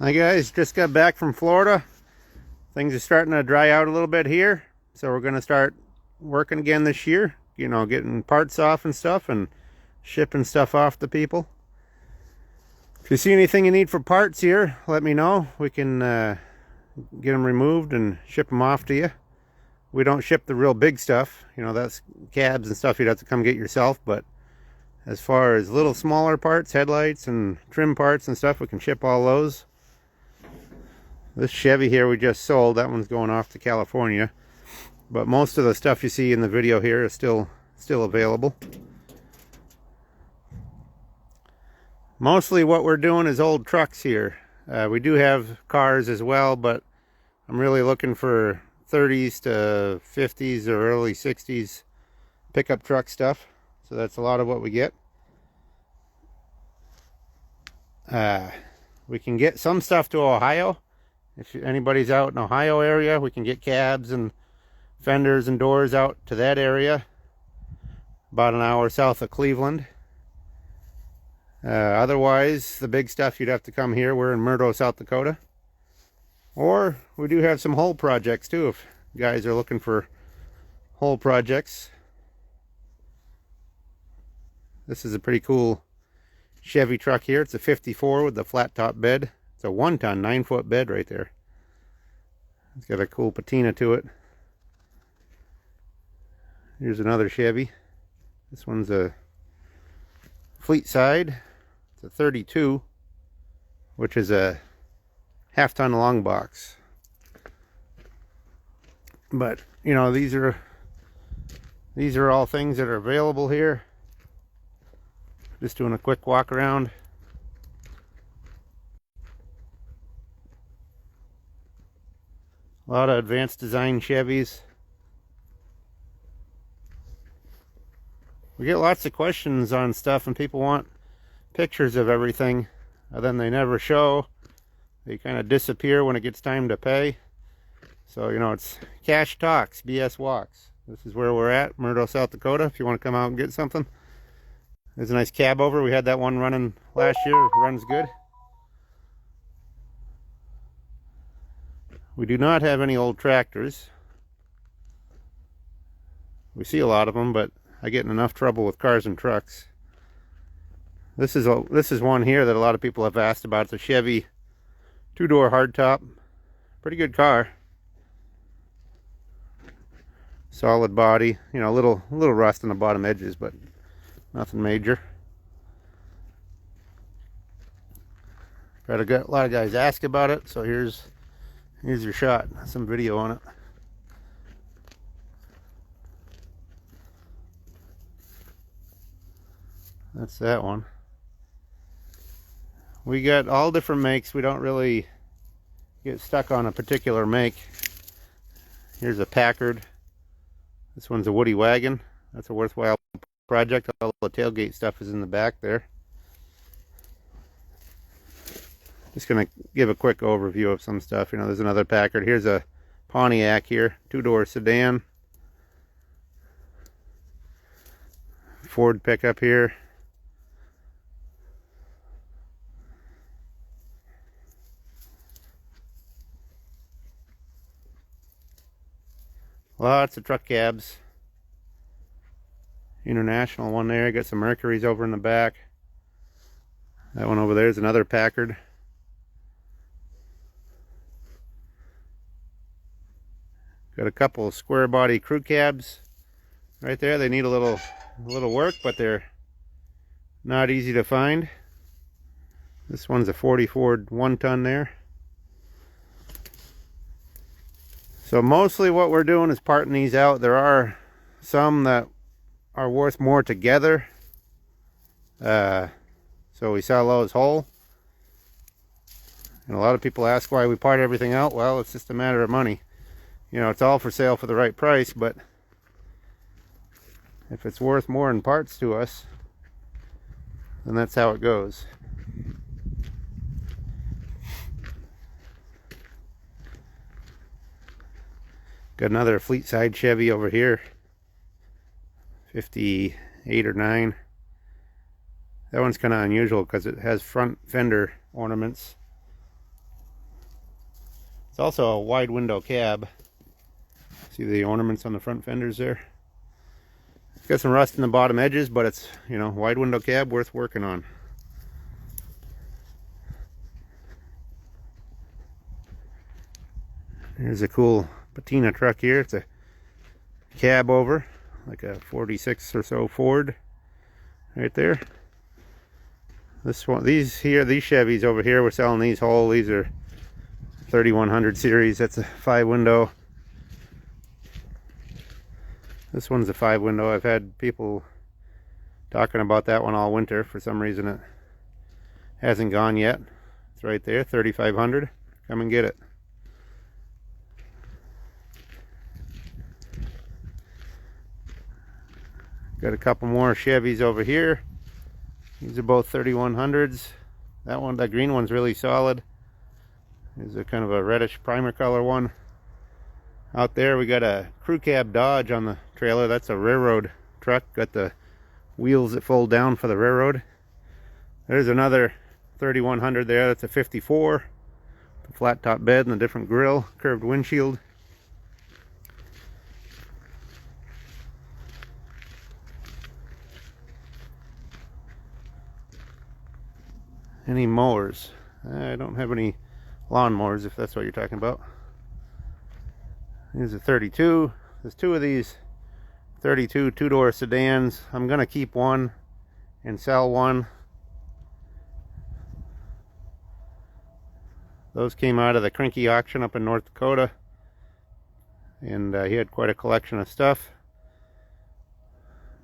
Hi guys, just got back from Florida. Things are starting to dry out a little bit here, so we're going to start working again this year. You know, getting parts off and stuff and shipping stuff off to people. If you see anything you need for parts here, let me know. We can get them removed and ship them off to you. We don't ship the real big stuff. You know, that's cabs and stuff you'd have to come get yourself, but as far as little smaller parts, headlights and trim parts and stuff, we can ship all those. This Chevy here we just sold, that one's going off to California. But most of the stuff you see in the video here is still available. Mostly what we're doing is old trucks here. We do have cars as well, but I'm really looking for 30s to 50s or early 60s pickup truck stuff. So that's a lot of what we get. We can get some stuff to Ohio. If anybody's out in Ohio area, we can get cabs and fenders and doors out to that area. About an hour south of Cleveland. Otherwise, the big stuff you'd have to come here. We're in Murdo, South Dakota. Or we do have some whole projects too, if guys are looking for whole projects. This is a pretty cool Chevy truck here. It's a 54 with the flat top bed. It's a 1-ton, 9-foot bed right there. It's got a cool patina to it. Here's another Chevy. This one's a fleet side. It's a 32, which is a half-ton long box. But you know, these are all things that are available here. Just doing a quick walk around. A lot of advanced design Chevys. We get lots of questions on stuff and people want pictures of everything, and then they never show. They kind of disappear when it gets time to pay. So, you know, it's cash talks, BS walks. This is where we're at, Murdo, South Dakota, if you want to come out and get something. There's a nice cab over. We had that one running last year. It runs good. We do not have any old tractors. We see a lot of them, but I get in enough trouble with cars and trucks. This is one here that a lot of people have asked about. It's a Chevy 2-door hardtop. Pretty good car. Solid body. You know, a little rust on the bottom edges, but nothing major. Got a lot of guys ask about it, so here's your shot. Some video on it. That's that one. We got all different makes. We don't really get stuck on a particular make. Here's a Packard. This one's a Woody wagon. That's a worthwhile project. All the tailgate stuff is in the back there. Just gonna give a quick overview of some stuff. You know, there's another Packard. Here's a Pontiac here, 2-door sedan. Ford pickup here. Lots of truck cabs. International one there. Got some Mercuries over in the back. That one over there is another Packard. Got a couple of square body crew cabs right there. They need a little work, but they're not easy to find. This one's a 44 1-ton there. So mostly what we're doing is parting these out. There are some that are worth more together. So we sell those whole. And a lot of people ask why we part everything out. Well, it's just a matter of money. You know, it's all for sale for the right price, but if it's worth more in parts to us, then that's how it goes. Got another fleet side Chevy over here. 58 or 9. That one's kind of unusual because it has front fender ornaments. It's also a wide window cab. See the ornaments on the front fenders there? It's got some rust in the bottom edges, but it's, you know, wide window cab worth working on. Here's a cool patina truck here. It's a cab over, like a 46 or so Ford right there. This one, these Chevys over here, we're selling these whole. These are 3100 series. That's a 5-window. This one's a 5-window. I've had people talking about that one all winter. For some reason it hasn't gone yet. It's right there, 3500. Come and get it. Got a couple more Chevys over here. These are both 3100s. That one, that green one's really solid. There's a kind of a reddish primer color one. Out there we got a crew cab Dodge on the trailer. That's a railroad truck. Got the wheels that fold down for the railroad. There's another 3100 there. That's a 54. The flat top bed and a different grille, curved windshield. Any mowers? I don't have any lawn mowers, if that's what you're talking about. Here's a 32. There's two of these 32 two-door sedans. I'm gonna keep one and sell one. Those came out of the Crinky auction up in North Dakota, and he had quite a collection of stuff.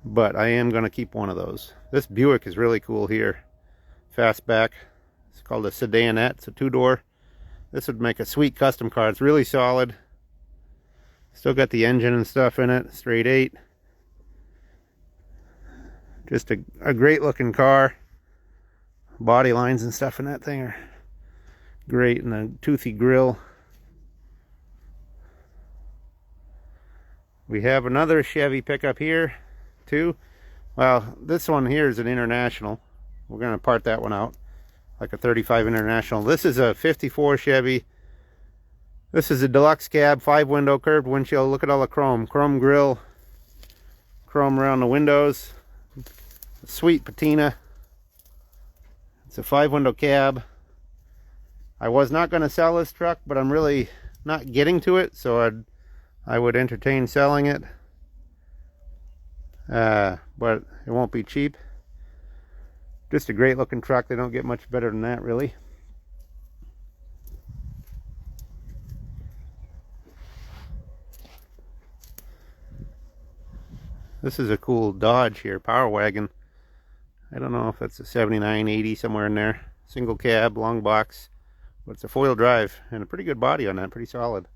But I am gonna keep one of those. This Buick is really cool here. Fastback. It's called a sedanette. It's a 2-door. This would make a sweet custom car. It's really solid. Still got the engine and stuff in it. Straight 8. Just a great looking car. Body lines and stuff in that thing are great, and a toothy grill. We have another Chevy pickup here too. Well, this one here is an International. We're going to part that one out, like a 35 International. This is a 54 Chevy. This is a deluxe cab, 5-window, curved windshield. Look at all the chrome grill, chrome around the windows. Sweet patina. It's a 5-window cab. I was not going to sell this truck, but I'm really not getting to it, so I would entertain selling it. But it won't be cheap. Just a great looking truck. They don't get much better than that, really. This is a cool Dodge here, Power Wagon. I don't know if it's a 79, 80, somewhere in there. Single cab, long box. But it's a 4-wheel drive and a pretty good body on that, pretty solid.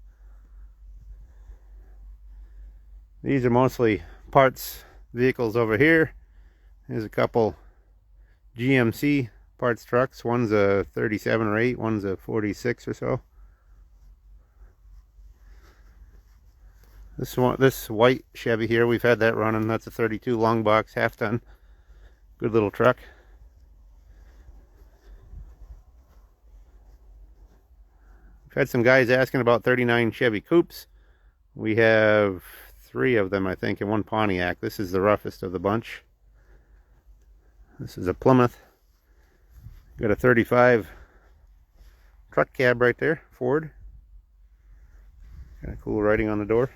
These are mostly parts vehicles over here. There's a couple GMC parts trucks. One's a 37 or 8, one's a 46 or so. This white Chevy here, we've had that running. That's a 32 long box, half ton. Good little truck. We've had some guys asking about 39 Chevy Coupes. We have 3 of them, I think, and 1 Pontiac. This is the roughest of the bunch. This is a Plymouth. Got a 35 truck cab right there, Ford. Got a cool writing on the door.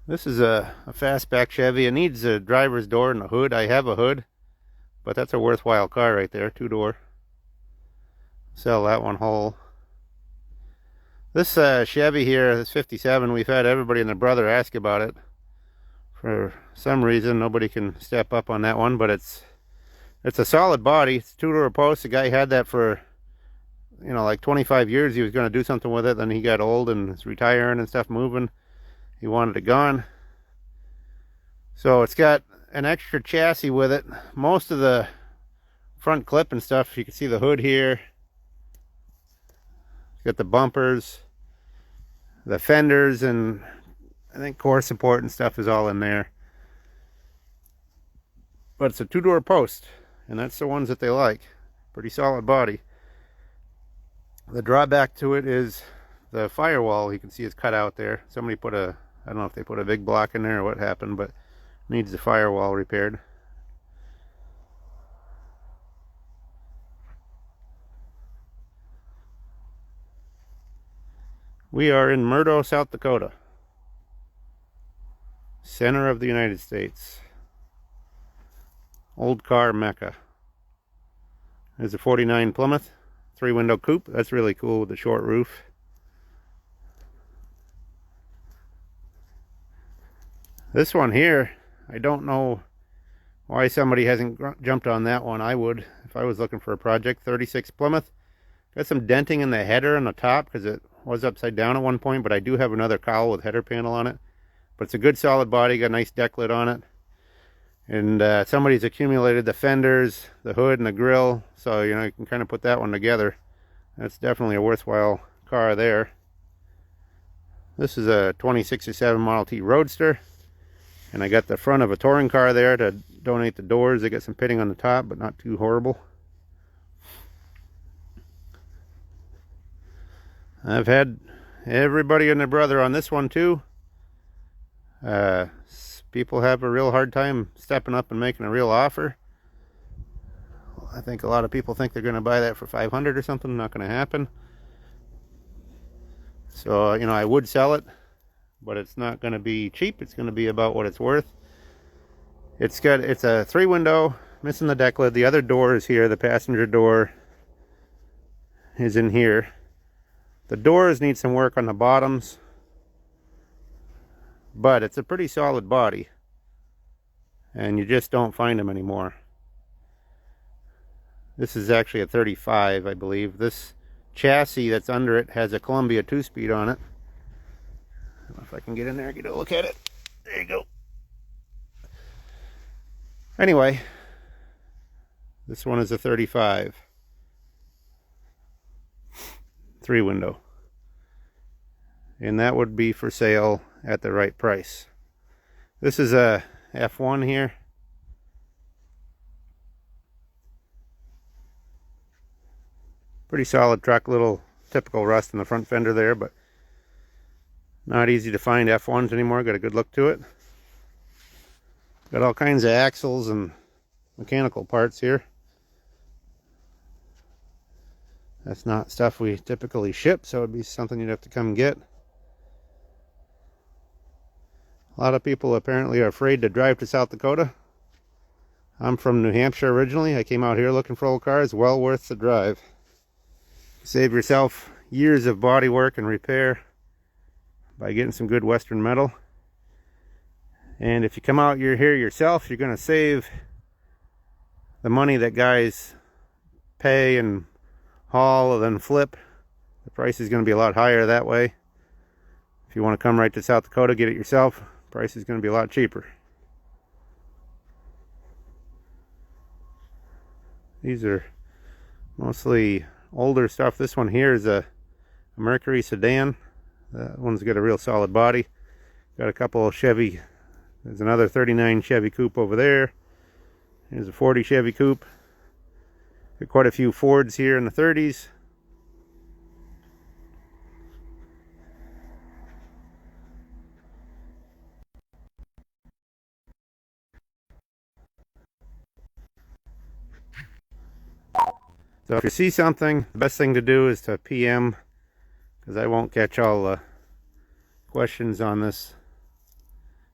This is a fastback Chevy. It needs a driver's door and a hood. I have a hood, but that's a worthwhile car right there, 2-door. Sell that one whole. This Chevy here, this 57, we've had everybody and their brother ask about it. For some reason, nobody can step up on that one, but it's a solid body. It's 2-door post. The guy had that for, you know, like 25 years. He was going to do something with it. Then he got old and was retiring and stuff, moving. He wanted it gone. So it's got an extra chassis with it. Most of the front clip and stuff, you can see the hood here. It's got the bumpers, the fenders, and I think core support and stuff is all in there. But it's a 2-door post, and that's the ones that they like. Pretty solid body. The drawback to it is the firewall. You can see it's cut out there. Somebody put a, I don't know if they put a big block in there or what happened, but needs the firewall repaired. We are in Murdo, South Dakota. Center of the United States. Old car mecca. There's a 49 Plymouth 3-window coupe. That's really cool with the short roof. This one here, I don't know why somebody hasn't jumped on that one. I would if I was looking for a project. 36 Plymouth. Got some denting in the header on the top because it was upside down at one point, but I do have another cowl with header panel on it. But it's a good solid body, got a nice deck lid on it. And somebody's accumulated the fenders, the hood, and the grill. So, you know, you can kind of put that one together. That's definitely a worthwhile car there. This is a 2067 Model T Roadster. And I got the front of a touring car there to donate the doors. They got some pitting on the top, but not too horrible. I've had everybody and their brother on this one too. People have a real hard time stepping up and making a real offer. I think a lot of people think they're going to buy that for $500 or something. Not going to happen. So, you know, I would sell it, but it's not going to be cheap. It's going to be about what it's worth. It's a 3-window, missing the deck lid. The other door is here. The passenger door is in here. The doors need some work on the bottoms, but it's a pretty solid body, and you just don't find them anymore. This is actually a 35, I believe. This chassis that's under it has a Columbia 2-speed on it. I don't know if I can get in there and get a look at it. There you go. Anyway, this one is a 35. 3-window, and that would be for sale at the right price. This is a F1 here. Pretty solid truck. Little typical rust in the front fender there, but not easy to find F1s anymore. Got a good look to it. Got all kinds of axles and mechanical parts here. That's not stuff we typically ship, so it'd be something you'd have to come get. A lot of people apparently are afraid to drive to South Dakota. I'm from New Hampshire originally. I came out here looking for old cars. Well worth the drive. Save yourself years of body work and repair by getting some good Western metal. And if you come out here yourself, you're going to save the money that guys pay and haul and then flip. The price is going to be a lot higher that way. If you want to come right to South Dakota, get it yourself, price is going to be a lot cheaper. These are mostly older stuff. This one here is a Mercury sedan. That one's got a real solid body. Got a couple of Chevy. There's another 39 Chevy coupe over there. Here's a 40 Chevy coupe. Got quite a few Fords here in the 30s. So if you see something, the best thing to do is to PM, because I won't catch all the questions on this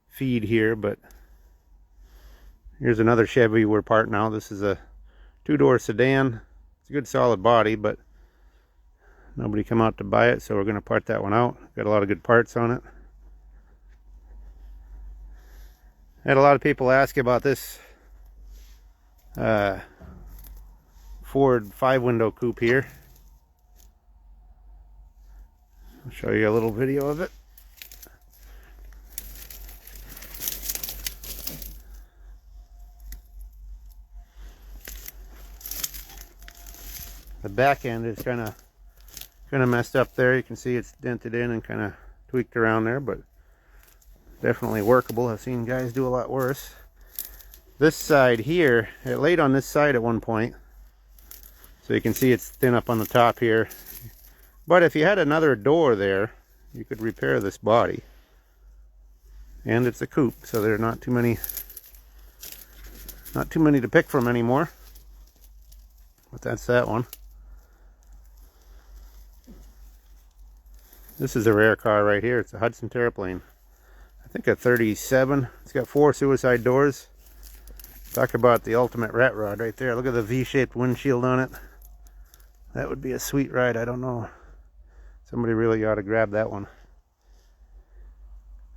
feed here. But here's another Chevy we're parting out. This is a 2-door sedan. It's a good solid body, but nobody come out to buy it, so we're going to part that one out. Got a lot of good parts on it. I had a lot of people ask about this Ford 5-window coupe here. I'll show you a little video of it. The back end is kind of messed up there. You can see it's dented in and kind of tweaked around there, but definitely workable. I've seen guys do a lot worse. This side here, it laid on this side at one point, So you can see it's thin up on the top here. But if you had another door there, you could repair this body. And it's a coupe, so there are not too many to pick from anymore. But that's that one. This is a rare car right here. It's a Hudson Terraplane. I think a 37. It's got 4 suicide doors. Talk about the ultimate rat rod right there. Look at the V-shaped windshield on it. That would be a sweet ride. I don't know. Somebody really ought to grab that one.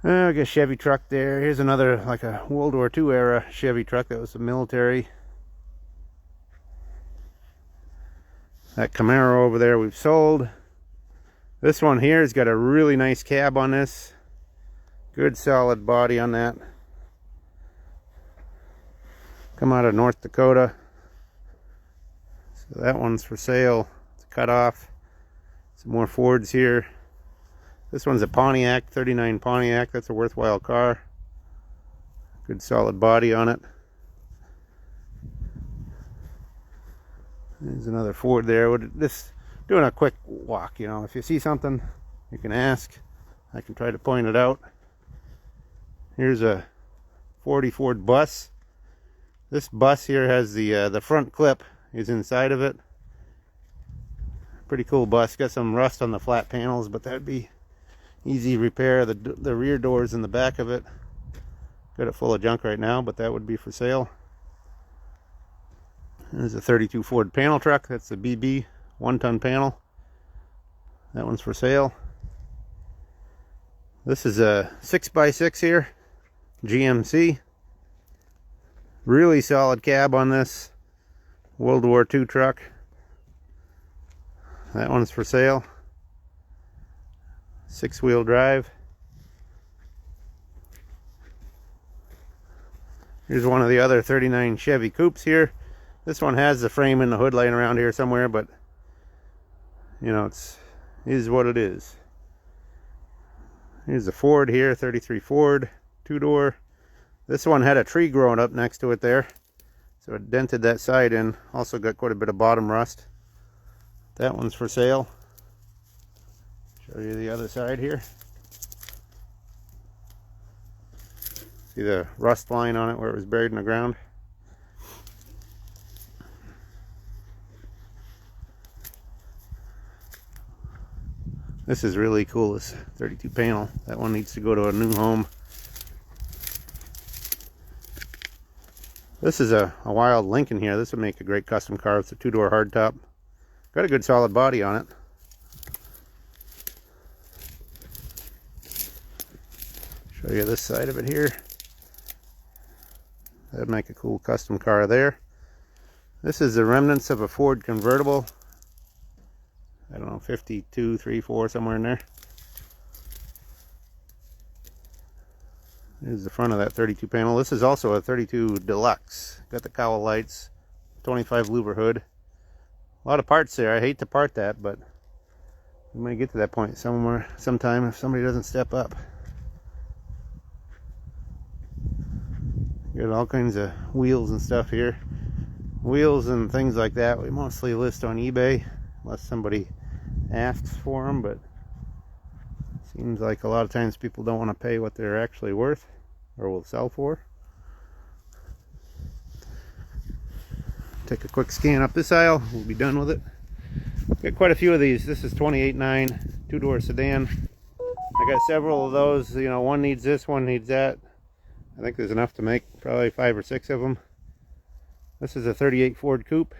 I guess Chevy truck there. Here's another, like a World War II era Chevy truck that was the military. That Camaro over there we've sold. This one here has got a really nice cab on this. Good solid body on that. Come out of North Dakota. So that one's for sale. It's cut off. Some more Fords here. This one's a Pontiac, 39 Pontiac. That's a worthwhile car. Good solid body on it. There's another Ford there. This doing a quick walk, you know. If you see something, you can ask. I can try to point it out. Here's a 40 Ford bus. This bus here has the front clip is inside of it. Pretty cool bus. Got some rust on the flat panels, but that'd be easy repair. The rear doors in the back of it. Got it full of junk right now, but that would be for sale. There's a 32 Ford panel truck. That's the BB 1-ton panel. That one's for sale. This is a 6x6 here, GMC. Really solid cab on this World War II truck. That one's for sale. 6-wheel drive. Here's one of the other 39 Chevy coupes here. This one has the frame and the hood laying around here somewhere, but you know, it is what it is. Here's a Ford here, 33 Ford, 2-door. This one had a tree growing up next to it there, so it dented that side in. Also got quite a bit of bottom rust. That one's for sale. Show you the other side here. See the rust line on it where it was buried in the ground. This is really cool, this 32 panel. That one needs to go to a new home. This is a wild Lincoln here. This would make a great custom car. It's a 2-door hardtop. Got a good solid body on it. Show you this side of it here. That'd make a cool custom car there. This is the remnants of a Ford convertible. I don't know, 52, 3, 4, somewhere in there. Here's the front of that 32 panel. This is also a 32 Deluxe. Got the cowl lights, 25 louver hood. A lot of parts there. I hate to part that, but we might get to that point sometime if somebody doesn't step up. Got all kinds of wheels and stuff here. Wheels and things like that we mostly list on eBay, unless somebody asks for them, but seems like a lot of times people don't want to pay what they're actually worth or will sell for. Take a quick scan up this aisle, we'll be done with it. Got quite a few of these. This is 28.9 2-door sedan. I got several of those. You know, one needs this, one needs that. I think there's enough to make probably 5 or 6 of them. This is a 38 Ford coupe.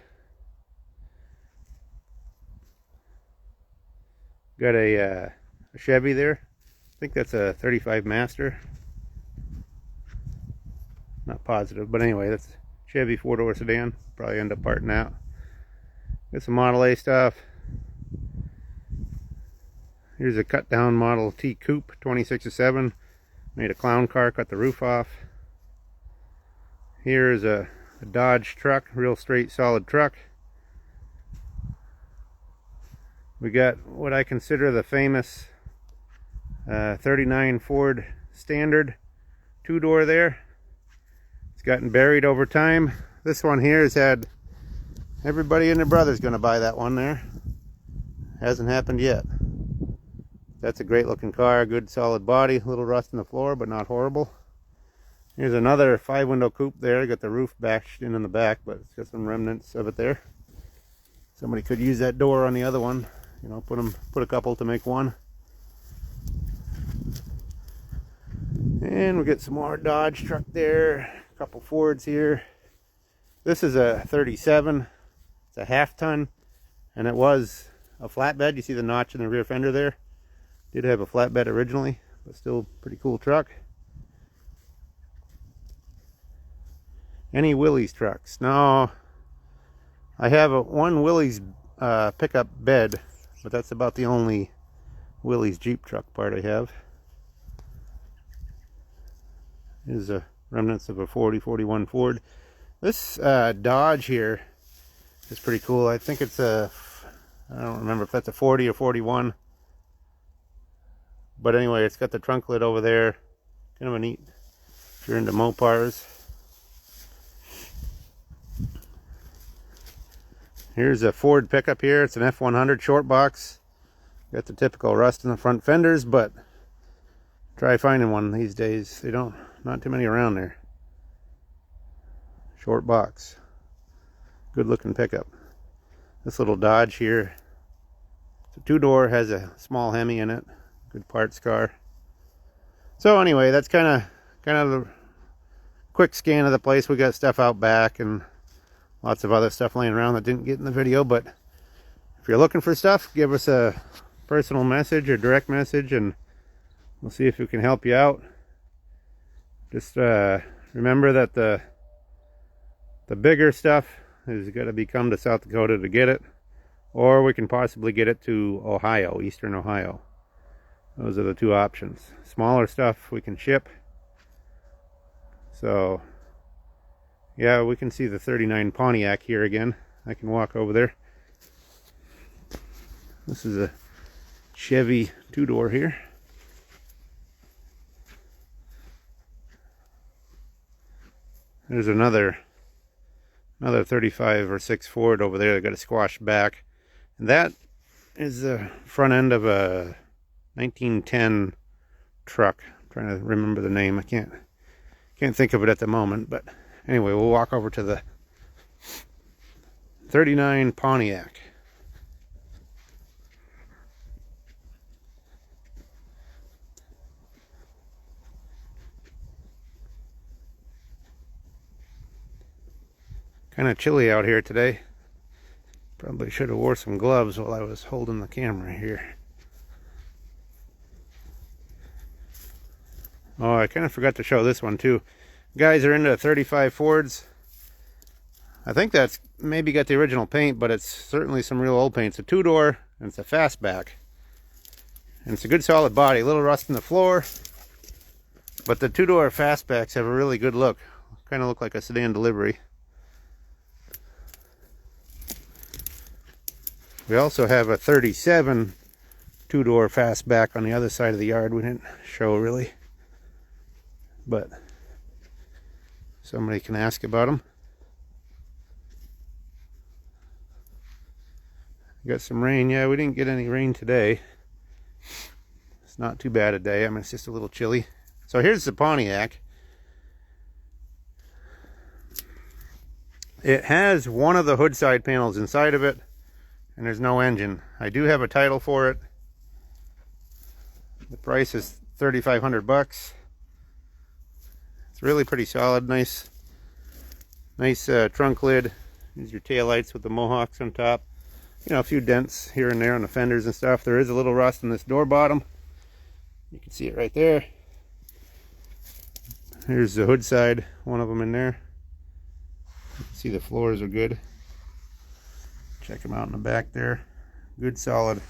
Got a Chevy there. I think that's a 35 Master. Not positive, but anyway, that's Chevy 4-door sedan. Probably end up parting out. Got some Model A stuff. Here's a cut down Model T coupe, 26-7. Made a clown car, cut the roof off. Here's a Dodge truck, real straight solid truck. We got what I consider the famous 39 Ford Standard 2-door there. It's gotten buried over time. This one here has had Everybody and their brother's going to buy that one there. Hasn't happened yet. That's a great looking car, good solid body, a little rust in the floor, but not horrible. Here's another 5-window coupe there. Got the roof bashed in the back, but it's got some remnants of it there. Somebody could use that door on the other one. You know, put a couple to make one. And we get some more Dodge truck there. A couple Fords here. This is a 37. It's a half-ton, and it was a flatbed. You see the notch in the rear fender there. Did have a flatbed originally, but still pretty cool truck. Any Willys trucks? No, I have one Willys pickup bed, but that's about the only Willys Jeep truck part I have. Here's a remnants of a 41 Ford. This Dodge here is pretty cool. I think it's I don't remember if that's a 40 or 41. But anyway, it's got the trunk lid over there. Kind of a neat, if you're into Mopars. Here's a Ford pickup here. It's an F100 short box. Got the typical rust in the front fenders, but try finding one these days. They don't, not too many around there. Short box. Good looking pickup. This little Dodge here. It's a 2-door, has a small Hemi in it. Good parts car. So anyway, that's kind of the quick scan of the place. We got stuff out back and lots of other stuff laying around that didn't get in the video, but if you're looking for stuff, give us a personal message or direct message and we'll see if we can help you out. Just remember that the bigger stuff is got to be come to South Dakota to get it, or we can possibly get it to Ohio, Eastern Ohio. Those are the two options. Smaller stuff we can ship. So yeah, we can see the 39 Pontiac here again. I can walk over there. This is a Chevy 2-door here. There's another 35 or 6 Ford over there that got a squashed back. And that is the front end of a 1910 truck. I'm trying to remember the name. I can't think of it at the moment, but anyway, we'll walk over to the 39 Pontiac. Kind of chilly out here today. Probably should have wore some gloves while I was holding the camera here. Oh, I kind of forgot to show this one too. Guys are into 35 Fords. I think that's maybe got the original paint, but it's certainly some real old paint. It's a 2-door and it's a fastback. And it's a good solid body. A little rust in the floor. But the 2-door fastbacks have a really good look. Kind of look like a sedan delivery. We also have a 37 2-door fastback on the other side of the yard. We didn't show really, but somebody can ask about them. Got some rain. Yeah, we didn't get any rain today. It's not too bad a day. I mean, it's just a little chilly. So here's the Pontiac. It has one of the hood side panels inside of it, and there's no engine. I do have a title for it. The price is $3,500. It's really pretty solid. Nice trunk lid. Here's your tail lights with the Mohawks on top. You know, a few dents here and there on the fenders and stuff. There is a little rust in this door bottom. You can see it right there. Here's the hood side, one of them in there. You can see the floors are good. Check them out in the back there. Good solid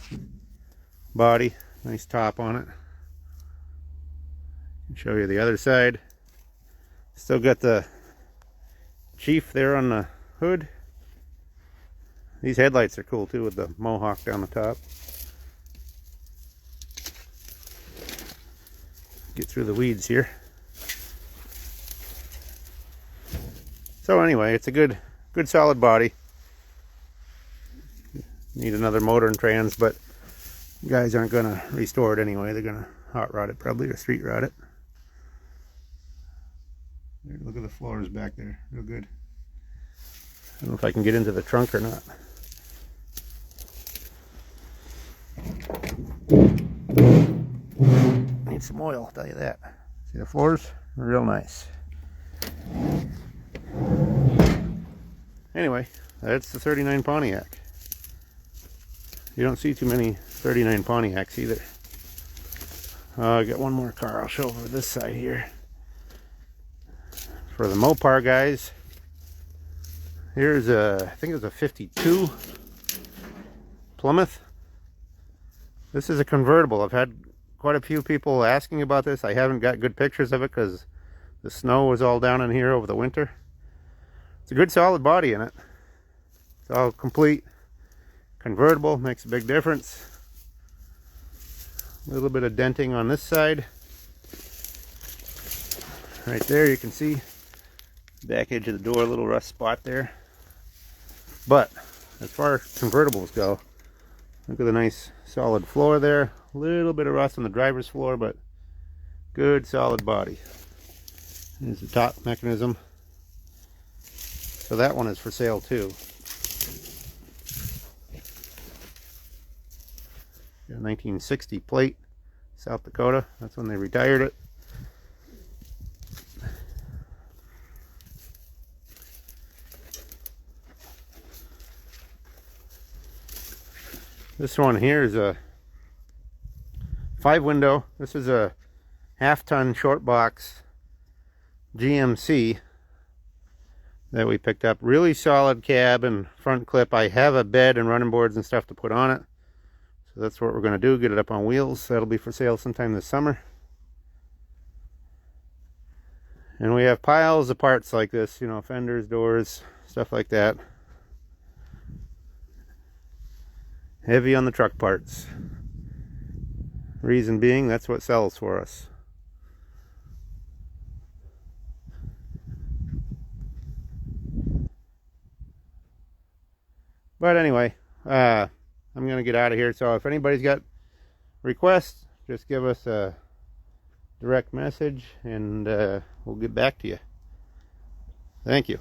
body, nice top on it. I'll show you the other side. Still got the Chief there on the hood. These headlights are cool too with the Mohawk down the top. Get through the weeds here. So anyway, it's a good solid body. need another motor and trans, but guys aren't going to restore it anyway. They're going to hot rod it probably, or street rod it. There, look at the floors back there, real good. I don't know if I can get into the trunk or not. Need some oil, I'll tell you that. See the floors? Real nice. Anyway, that's the 39 Pontiac. You don't see too many 39 Pontiacs either. I got one more car I'll show over this side here. For the Mopar guys, here's a, I think it was a 52 Plymouth. This is a convertible. I've had quite a few people asking about this. I haven't got good pictures of it because the snow was all down in here over the winter. It's a good solid body in it. It's all complete. Convertible, makes a big difference. A little bit of denting on this side. Right there you can see back edge of the door, a little rust spot there. But as far as convertibles go, look at the nice solid floor there. A little bit of rust on the driver's floor, but good solid body. Here's the top mechanism. So that one is for sale too. Got a 1960 plate, South Dakota. That's when they retired it. This one here is a 5-window. This is a half-ton short box GMC that we picked up. Really solid cab and front clip. I have a bed and running boards and stuff to put on it. So that's what we're going to do, get it up on wheels. That'll be for sale sometime this summer. And we have piles of parts like this, you know, fenders, doors, stuff like that. Heavy on the truck parts. Reason being, that's what sells for us. But anyway, I'm going to get out of here. So if anybody's got requests, just give us a direct message and we'll get back to you. Thank you.